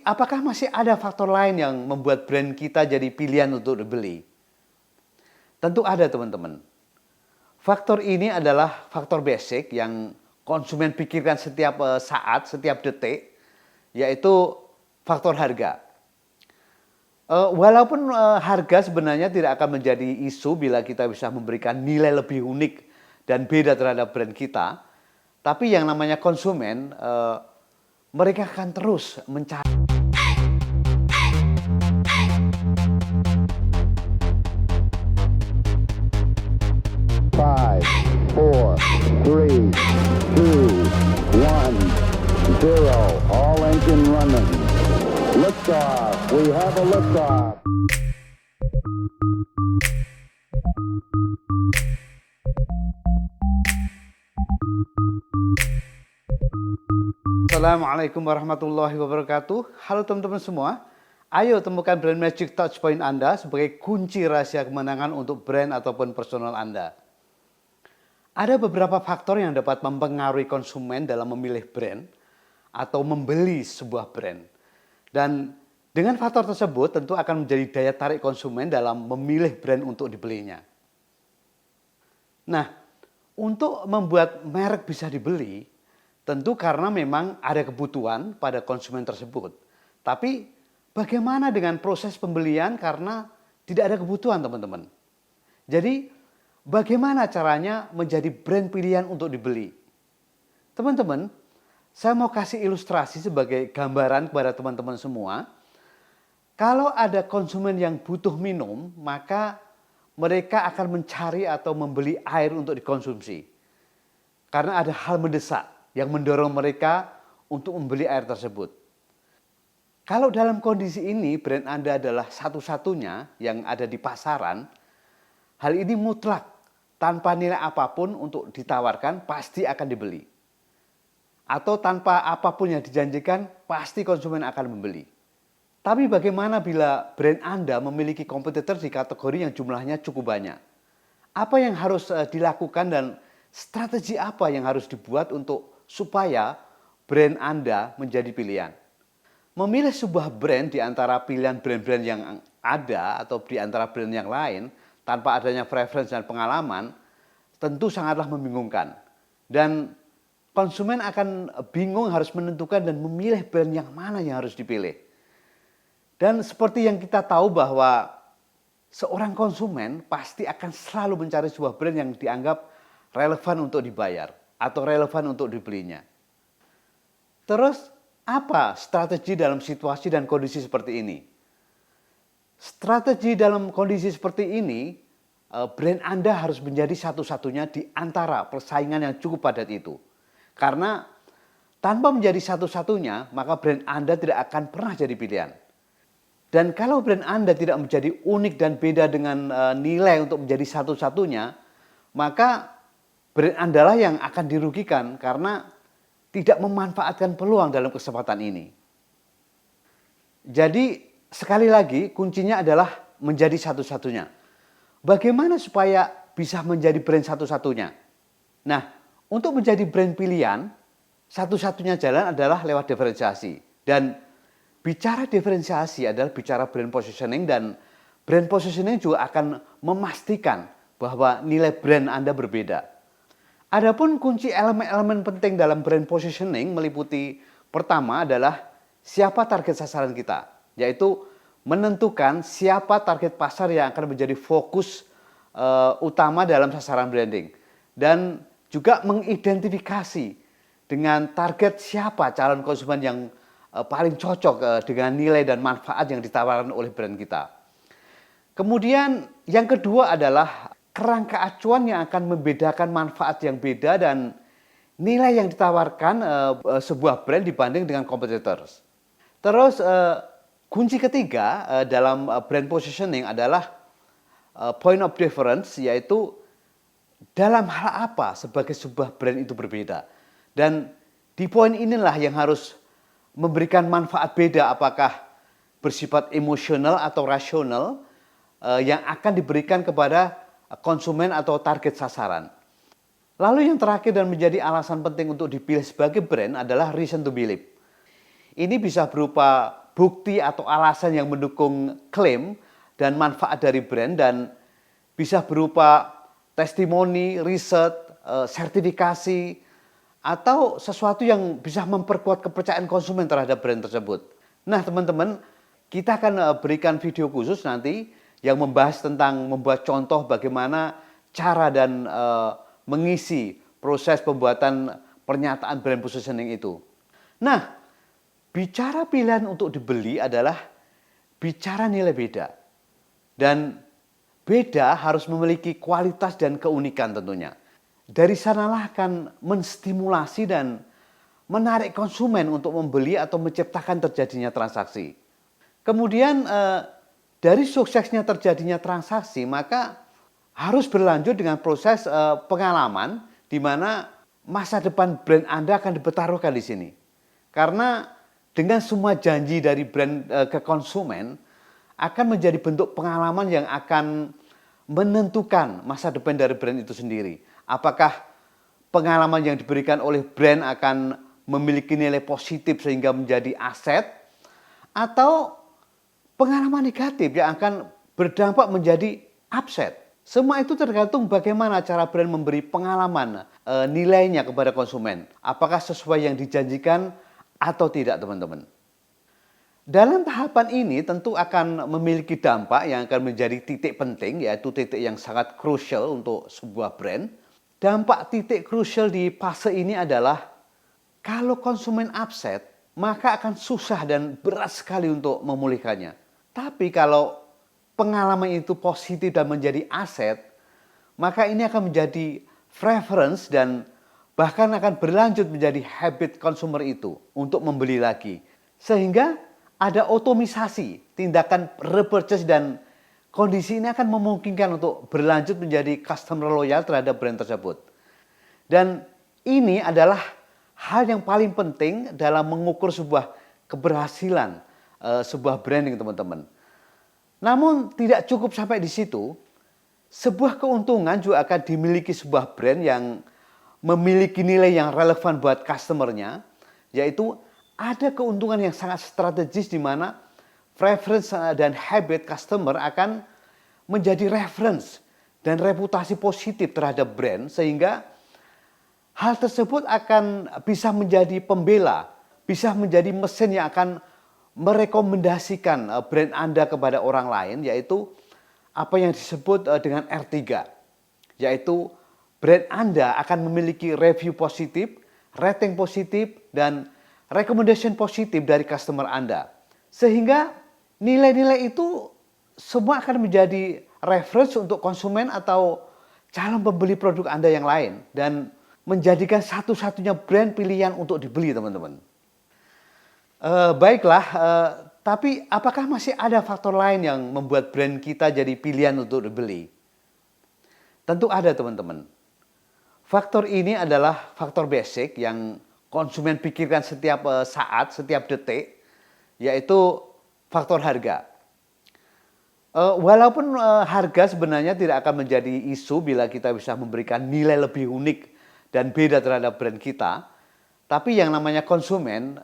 apakah masih ada faktor lain yang membuat brand kita jadi pilihan untuk dibeli? Tentu ada, teman-teman. Faktor ini adalah faktor basic yang konsumen pikirkan setiap saat, setiap detik, yaitu faktor harga. Walaupun harga sebenarnya tidak akan menjadi isu bila kita bisa memberikan nilai lebih unik dan beda terhadap brand kita, tapi yang namanya konsumen, mereka akan terus mencari. Five, four, three, two, one, zero. All engine running. Liftoff. We have a liftoff. Assalamualaikum warahmatullahi wabarakatuh. Halo teman-teman semua. Ayo temukan brand magic touchpoint Anda sebagai kunci rahasia kemenangan untuk brand ataupun personal Anda. Ada beberapa faktor yang dapat mempengaruhi konsumen dalam memilih brand atau membeli sebuah brand. Dan dengan faktor tersebut tentu akan menjadi daya tarik konsumen dalam memilih brand untuk dibelinya. Nah, untuk membuat merek bisa dibeli, tentu karena memang ada kebutuhan pada konsumen tersebut. Tapi bagaimana dengan proses pembelian karena tidak ada kebutuhan, teman-teman? Jadi bagaimana caranya menjadi brand pilihan untuk dibeli? Teman-teman, saya mau kasih ilustrasi sebagai gambaran kepada teman-teman semua. Kalau ada konsumen yang butuh minum, maka mereka akan mencari atau membeli air untuk dikonsumsi. Karena ada hal mendesak yang mendorong mereka untuk membeli air tersebut. Kalau dalam kondisi ini brand Anda adalah satu-satunya yang ada di pasaran, hal ini mutlak tanpa nilai apapun untuk ditawarkan pasti akan dibeli. Atau tanpa apapun yang dijanjikan pasti konsumen akan membeli. Tapi bagaimana bila brand Anda memiliki kompetitor di kategori yang jumlahnya cukup banyak? Apa yang harus dilakukan dan strategi apa yang harus dibuat supaya brand Anda menjadi pilihan? Memilih sebuah brand di antara pilihan brand-brand yang ada atau di antara brand yang lain tanpa adanya preference dan pengalaman tentu sangatlah membingungkan. Dan konsumen akan bingung harus menentukan dan memilih brand yang mana yang harus dipilih. Dan seperti yang kita tahu bahwa seorang konsumen pasti akan selalu mencari sebuah brand yang dianggap relevan untuk dibayar atau relevan untuk dibelinya. Terus apa strategi dalam situasi dan kondisi seperti ini? Strategi dalam kondisi seperti ini, brand Anda harus menjadi satu-satunya di antara persaingan yang cukup padat itu. Karena tanpa menjadi satu-satunya, maka brand Anda tidak akan pernah jadi pilihan. Dan kalau brand Anda tidak menjadi unik dan beda dengan nilai untuk menjadi satu-satunya, maka brand Anda lah yang akan dirugikan karena tidak memanfaatkan peluang dalam kesempatan ini. Jadi sekali lagi kuncinya adalah menjadi satu-satunya. Bagaimana supaya bisa menjadi brand satu-satunya? Nah, untuk menjadi brand pilihan, satu-satunya jalan adalah lewat diferensiasi. Dan bicara diferensiasi adalah bicara brand positioning, dan brand positioning juga akan memastikan bahwa nilai brand Anda berbeda. Adapun kunci elemen-elemen penting dalam brand positioning meliputi pertama adalah siapa target sasaran kita, yaitu menentukan siapa target pasar yang akan menjadi fokus utama dalam sasaran branding, dan juga mengidentifikasi dengan target siapa calon konsumen yang paling cocok dengan nilai dan manfaat yang ditawarkan oleh brand kita. Kemudian yang kedua adalah kerangka acuan yang akan membedakan manfaat yang beda dan nilai yang ditawarkan sebuah brand dibanding dengan competitors. Terus kunci ketiga dalam brand positioning adalah point of difference, yaitu dalam hal apa sebagai sebuah brand itu berbeda. Dan di poin inilah yang harus memberikan manfaat beda, apakah bersifat emosional atau rasional yang akan diberikan kepada konsumen atau target sasaran. Lalu yang terakhir dan menjadi alasan penting untuk dipilih sebagai brand adalah reason to believe. Ini bisa berupa bukti atau alasan yang mendukung klaim dan manfaat dari brand, dan bisa berupa testimoni, riset, sertifikasi, atau sesuatu yang bisa memperkuat kepercayaan konsumen terhadap brand tersebut. Nah teman-teman, kita akan berikan video khusus nanti yang membahas tentang membuat contoh bagaimana cara dan mengisi proses pembuatan pernyataan brand positioning itu. Nah, bicara pilihan untuk dibeli adalah bicara nilai beda. Dan beda harus memiliki kualitas dan keunikan tentunya. Dari sanalah akan menstimulasi dan menarik konsumen untuk membeli atau menciptakan terjadinya transaksi. Kemudian dari suksesnya terjadinya transaksi, maka harus berlanjut dengan proses pengalaman di mana masa depan brand Anda akan dipertaruhkan di sini. Karena dengan semua janji dari brand ke konsumen akan menjadi bentuk pengalaman yang akan menentukan masa depan dari brand itu sendiri. Apakah pengalaman yang diberikan oleh brand akan memiliki nilai positif sehingga menjadi aset, atau pengalaman negatif yang akan berdampak menjadi upset. Semua itu tergantung bagaimana cara brand memberi pengalaman nilainya kepada konsumen. Apakah sesuai yang dijanjikan atau tidak, teman-teman. Dalam tahapan ini tentu akan memiliki dampak yang akan menjadi titik penting, yaitu titik yang sangat krusial untuk sebuah brand. Dampak titik krusial di fase ini adalah kalau konsumen upset, maka akan susah dan berat sekali untuk memulihkannya. Tapi kalau pengalaman itu positif dan menjadi aset, maka ini akan menjadi preference dan bahkan akan berlanjut menjadi habit consumer itu untuk membeli lagi. Sehingga ada otomisasi tindakan repurchase, dan kondisi ini akan memungkinkan untuk berlanjut menjadi customer loyal terhadap brand tersebut. Dan ini adalah hal yang paling penting dalam mengukur sebuah keberhasilan sebuah branding, teman-teman. Namun tidak cukup sampai di situ, sebuah keuntungan juga akan dimiliki sebuah brand yang memiliki nilai yang relevan buat customernya, yaitu ada keuntungan yang sangat strategis di mana preference dan habit customer akan menjadi reference dan reputasi positif terhadap brand, sehingga hal tersebut akan bisa menjadi pembela, bisa menjadi mesin yang akan merekomendasikan brand Anda kepada orang lain, yaitu apa yang disebut dengan R3, yaitu brand Anda akan memiliki review positif, rating positif, dan recommendation positif dari customer Anda. Sehingga nilai-nilai itu semua akan menjadi reference untuk konsumen atau calon pembeli produk Anda yang lain, dan menjadikan satu-satunya brand pilihan untuk dibeli, teman-teman. Baiklah, tapi apakah masih ada faktor lain yang membuat brand kita jadi pilihan untuk dibeli? Tentu ada, teman-teman. Faktor ini adalah faktor basic yang konsumen pikirkan setiap saat, setiap detik, yaitu faktor harga. Walaupun harga sebenarnya tidak akan menjadi isu bila kita bisa memberikan nilai lebih unik dan beda terhadap brand kita, tapi yang namanya konsumen,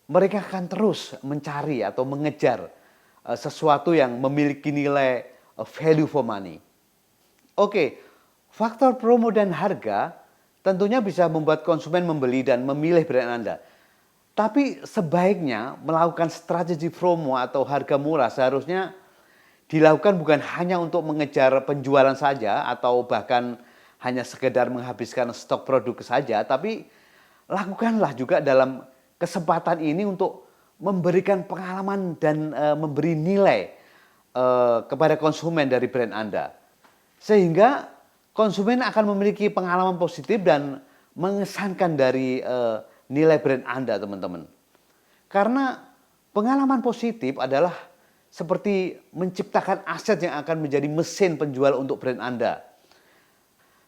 mereka akan terus mencari atau mengejar sesuatu yang memiliki nilai value for money. Oke, faktor promo dan harga tentunya bisa membuat konsumen membeli dan memilih brand Anda. Tapi sebaiknya melakukan strategi promo atau harga murah seharusnya dilakukan bukan hanya untuk mengejar penjualan saja atau bahkan hanya sekedar menghabiskan stok produk saja, tapi lakukanlah juga dalam kesempatan ini untuk memberikan pengalaman dan memberi nilai kepada konsumen dari brand Anda. Sehingga konsumen akan memiliki pengalaman positif dan mengesankan dari nilai brand Anda, teman-teman. Karena pengalaman positif adalah seperti menciptakan aset yang akan menjadi mesin penjual untuk brand Anda.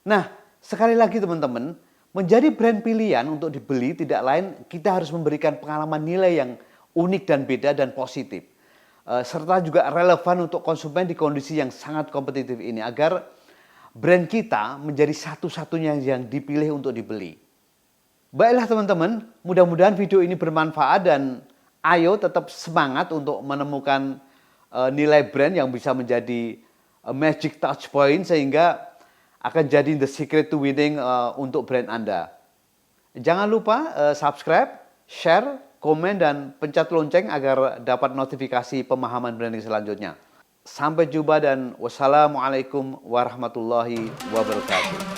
Nah, sekali lagi teman-teman, menjadi brand pilihan untuk dibeli tidak lain kita harus memberikan pengalaman nilai yang unik dan beda dan positif. Serta juga relevan untuk konsumen di kondisi yang sangat kompetitif ini agar brand kita menjadi satu-satunya yang dipilih untuk dibeli. Baiklah teman-teman, mudah-mudahan video ini bermanfaat dan ayo tetap semangat untuk menemukan nilai brand yang bisa menjadi magic touch point sehingga akan jadi the secret to winning untuk brand Anda. Jangan lupa subscribe, share, komen, dan pencet lonceng agar dapat notifikasi pemahaman branding selanjutnya. Sampai jumpa dan wassalamualaikum warahmatullahi wabarakatuh.